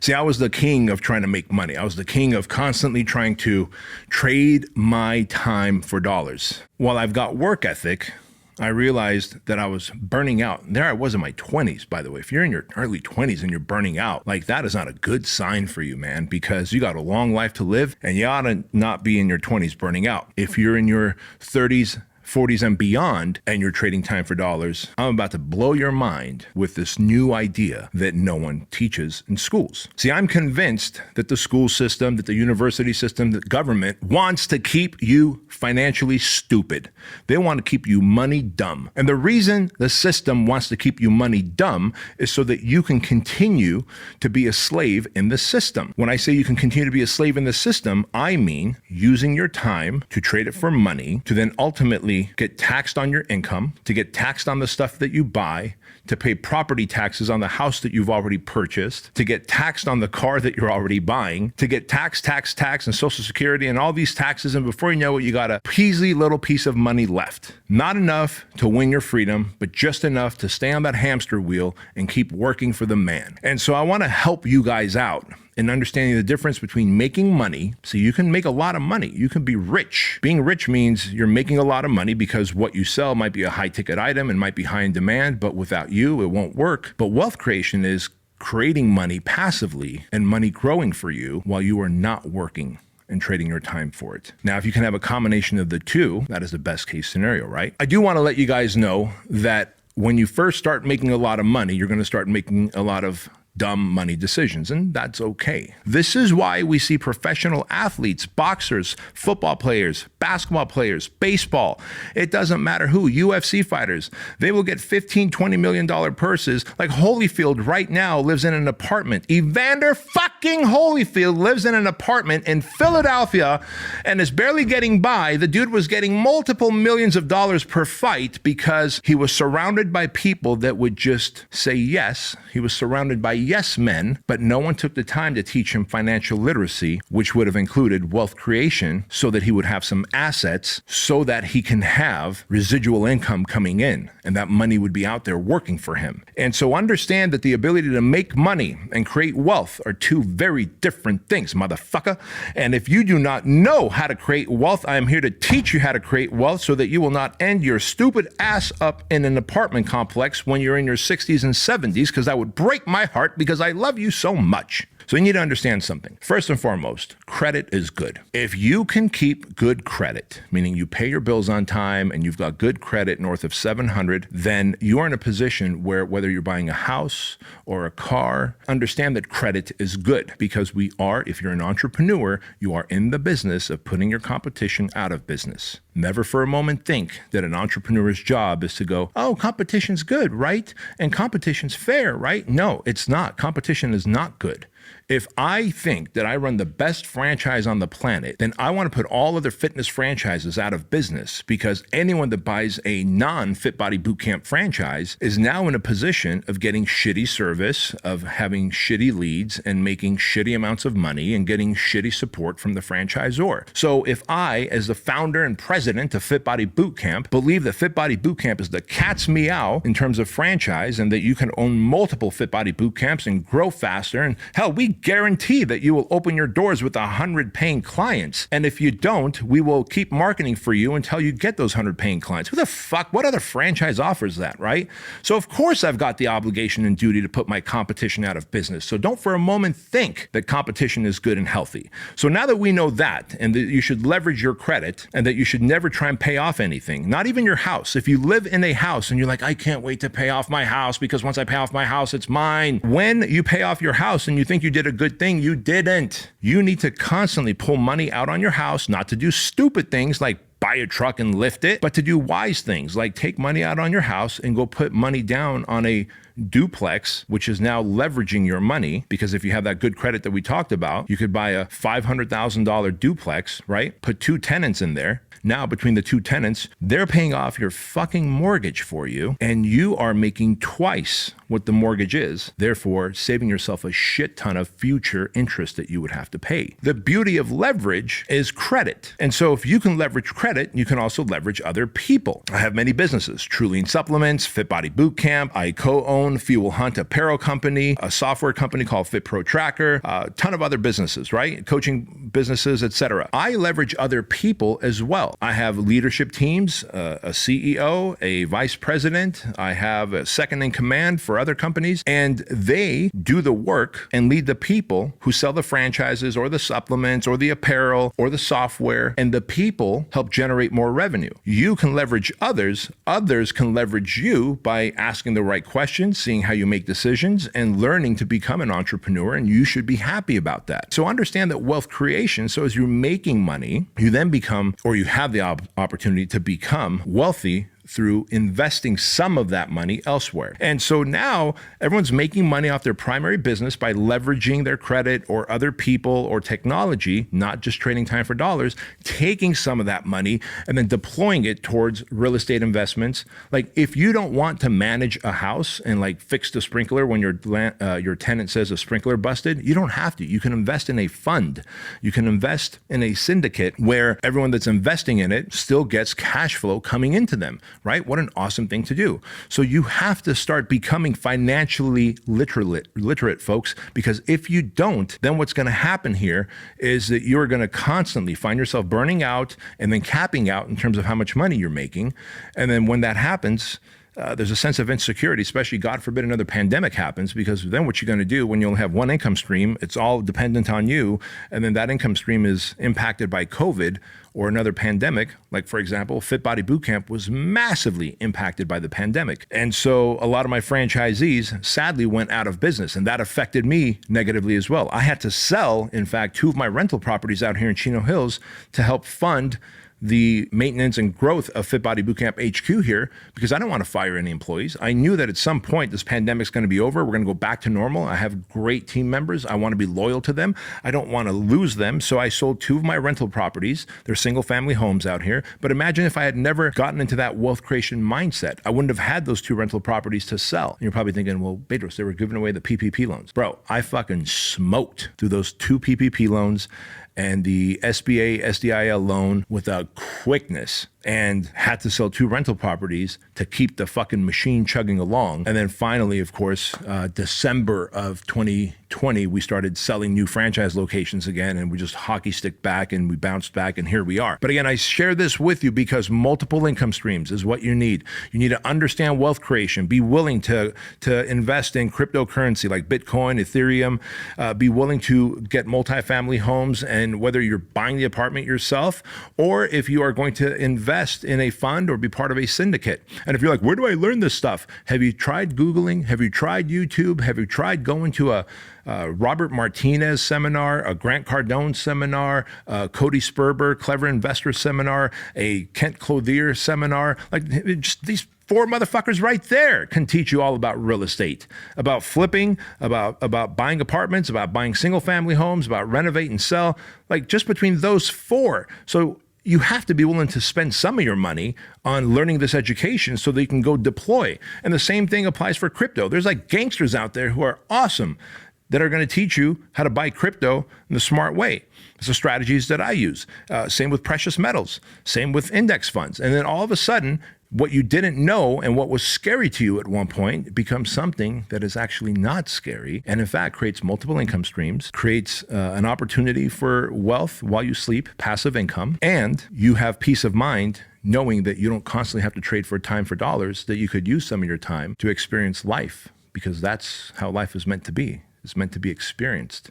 See, I was the king of trying to make money. I was the king of constantly trying to trade my time for dollars. While I've got work ethic, I realized that I was burning out. And there I was in my 20s, by the way. If you're in your early 20s and you're burning out, like that is not a good sign for you, man, because you got a long life to live and you ought to not be in your 20s burning out. If you're in your 30s, 40s and beyond, and you're trading time for dollars, I'm about to blow your mind with this new idea that no one teaches in schools. See, I'm convinced that the school system, that the university system, that government wants to keep you financially stupid. They want to keep you money dumb. And the reason the system wants to keep you money dumb is so that you can continue to be a slave in the system. When I say you can continue to be a slave in the system, I mean using your time to trade it for money, to then ultimately get taxed on your income, to get taxed on the stuff that you buy, to pay property taxes on the house that you've already purchased, to get taxed on the car that you're already buying, to get tax, and Social Security and all these taxes. And before you know it, you got a peasy little piece of money left. Not enough to win your freedom, but just enough to stay on that hamster wheel and keep working for the man. And so I want to help you guys out in understanding the difference between making money. So you can make a lot of money. You can be rich. Being rich means you're making a lot of money because what you sell might be a high ticket item and might be high in demand, but without you, it won't work. But wealth creation is creating money passively and money growing for you while you are not working and trading your time for it. Now, if you can have a combination of the two, that is the best case scenario, right? I do want to let you guys know that when you first start making a lot of money, you're going to start making a lot of dumb money decisions, and that's okay. This is why we see professional athletes, boxers, football players, basketball players, baseball, it doesn't matter who, UFC fighters, they will get $15-20 million purses. Like Holyfield right now lives in an apartment. Evander fucking Holyfield lives in an apartment in Philadelphia and is barely getting by. The dude was getting multiple millions of dollars per fight because he was surrounded by people that would just say yes. He was surrounded by yes men, but no one took the time to teach him financial literacy, which would have included wealth creation so that he would have some assets so that he can have residual income coming in and that money would be out there working for him. And so understand that the ability to make money and create wealth are two very different things, motherfucker. And if you do not know how to create wealth, I am here to teach you how to create wealth so that you will not end your stupid ass up in an apartment complex when you're in your 60s and 70s, because that would break my heart because I love you so much. So you need to understand something. First and foremost, credit is good. If you can keep good credit, meaning you pay your bills on time and you've got good credit north of 700, then you are in a position where whether you're buying a house or a car, understand that credit is good because we are, if you're an entrepreneur, you are in the business of putting your competition out of business. Never for a moment think that an entrepreneur's job is to go, oh, competition's good, right? And competition's fair, right? No, it's not. Competition is not good. If I think that I run the best franchise on the planet, then I want to put all other fitness franchises out of business because anyone that buys a non-Fit Body Bootcamp franchise is now in a position of getting shitty service, of having shitty leads and making shitty amounts of money and getting shitty support from the franchisor. So if I, as the founder and president of Fit Body Bootcamp, believe that Fit Body Bootcamp is the cat's meow in terms of franchise and that you can own multiple Fit Body Bootcamps and grow faster, and hell, we guarantee that you will open your doors with 100 paying clients. And if you don't, we will keep marketing for you until you get those 100 paying clients. Who the fuck, what other franchise offers that, right? So of course I've got the obligation and duty to put my competition out of business. So don't for a moment think that competition is good and healthy. So now that we know that, and that you should leverage your credit and that you should never try and pay off anything, not even your house. If you live in a house and you're like, I can't wait to pay off my house because once I pay off my house, it's mine. When you pay off your house and you think you did a good thing, you didn't. You need to constantly pull money out on your house, not to do stupid things like buy a truck and lift it, but to do wise things like take money out on your house and go put money down on a duplex, which is now leveraging your money, because if you have that good credit that we talked about, you could buy a $500,000 duplex, right? Put 2 tenants in there. Now, between the 2 tenants, they're paying off your fucking mortgage for you, and you are making twice what the mortgage is, therefore saving yourself a shit ton of future interest that you would have to pay. The beauty of leverage is credit. And so if you can leverage credit, credit, you can also leverage other people. I have many businesses: True Lean Supplements, Fit Body Bootcamp. I co-own Fuel Hunt Apparel Company, a software company called Fit Pro Tracker, a ton of other businesses, right? Coaching businesses, etc. I leverage other people as well. I have leadership teams, a CEO, a vice president. I have a second in command for other companies, and they do the work and lead the people who sell the franchises or the supplements or the apparel or the software, and the people help generate more revenue. You can leverage others. Others can leverage you by asking the right questions, seeing how you make decisions, and learning to become an entrepreneur, and you should be happy about that. So understand that wealth creation, so as you're making money, you then become, or you have the opportunity to become wealthy through investing some of that money elsewhere. And so now everyone's making money off their primary business by leveraging their credit or other people or technology, not just trading time for dollars, taking some of that money and then deploying it towards real estate investments. Like, if you don't want to manage a house and like fix the sprinkler when your tenant says a sprinkler busted, you don't have to. You can invest in a fund. You can invest in a syndicate where everyone that's investing in it still gets cash flow coming into them. Right? What an awesome thing to do. So you have to start becoming financially literate, folks, because if you don't, then what's going to happen here is that you're going to constantly find yourself burning out and then capping out in terms of how much money you're making. And then when that happens, there's a sense of insecurity, especially, God forbid, another pandemic happens, because then what you're going to do when you only have one income stream, it's all dependent on you, and then that income stream is impacted by COVID or another pandemic. Like, for example, Fit Body Bootcamp was massively impacted by the pandemic. And so a lot of my franchisees sadly went out of business, and that affected me negatively as well. I had to sell, in fact, 2 of my rental properties out here in Chino Hills to help fund the maintenance and growth of Fit Body Bootcamp HQ here, because I don't want to fire any employees. I knew that at some point this pandemic's going to be over. We're going to go back to normal. I have great team members. I want to be loyal to them. I don't want to lose them. So I sold 2 of my rental properties. They're single family homes out here. But imagine if I had never gotten into that wealth creation mindset. I wouldn't have had those 2 rental properties to sell. And you're probably thinking, well, Bedros, they were giving away the PPP loans. Bro, I fucking smoked through those 2 PPP loans and the SBA SDIL loan with a quickness, and had to sell 2 rental properties to keep the fucking machine chugging along. And then finally, of course, December of 2020, we started selling new franchise locations again, and we just hockey stick back and we bounced back, and here we are. But again, I share this with you because multiple income streams is what you need. You need to understand wealth creation, be willing to invest in cryptocurrency like Bitcoin, Ethereum, be willing to get multifamily homes, and whether you're buying the apartment yourself or if you are going to invest in a fund or be part of a syndicate. And if you're like, where do I learn this stuff? Have you tried Googling? Have you tried YouTube? Have you tried going to a Robert Martinez seminar, a Grant Cardone seminar, a Cody Sperber Clever Investor seminar, a Kent Clothier seminar? Like, just these 4 motherfuckers right there can teach you all about real estate, about flipping, about buying apartments, about buying single family homes, about renovate and sell, like just between those 4. So you have to be willing to spend some of your money on learning this education so that you can go deploy. And the same thing applies for crypto. There's like gangsters out there who are awesome that are going to teach you how to buy crypto in the smart way. It's the strategies that I use. Same with precious metals, same with index funds. And then all of a sudden, what you didn't know and what was scary to you at one point becomes something that is actually not scary, and in fact creates multiple income streams, creates an opportunity for wealth while you sleep, passive income, and you have peace of mind knowing that you don't constantly have to trade for time for dollars, that you could use some of your time to experience life, because that's how life is meant to be. It's meant to be experienced.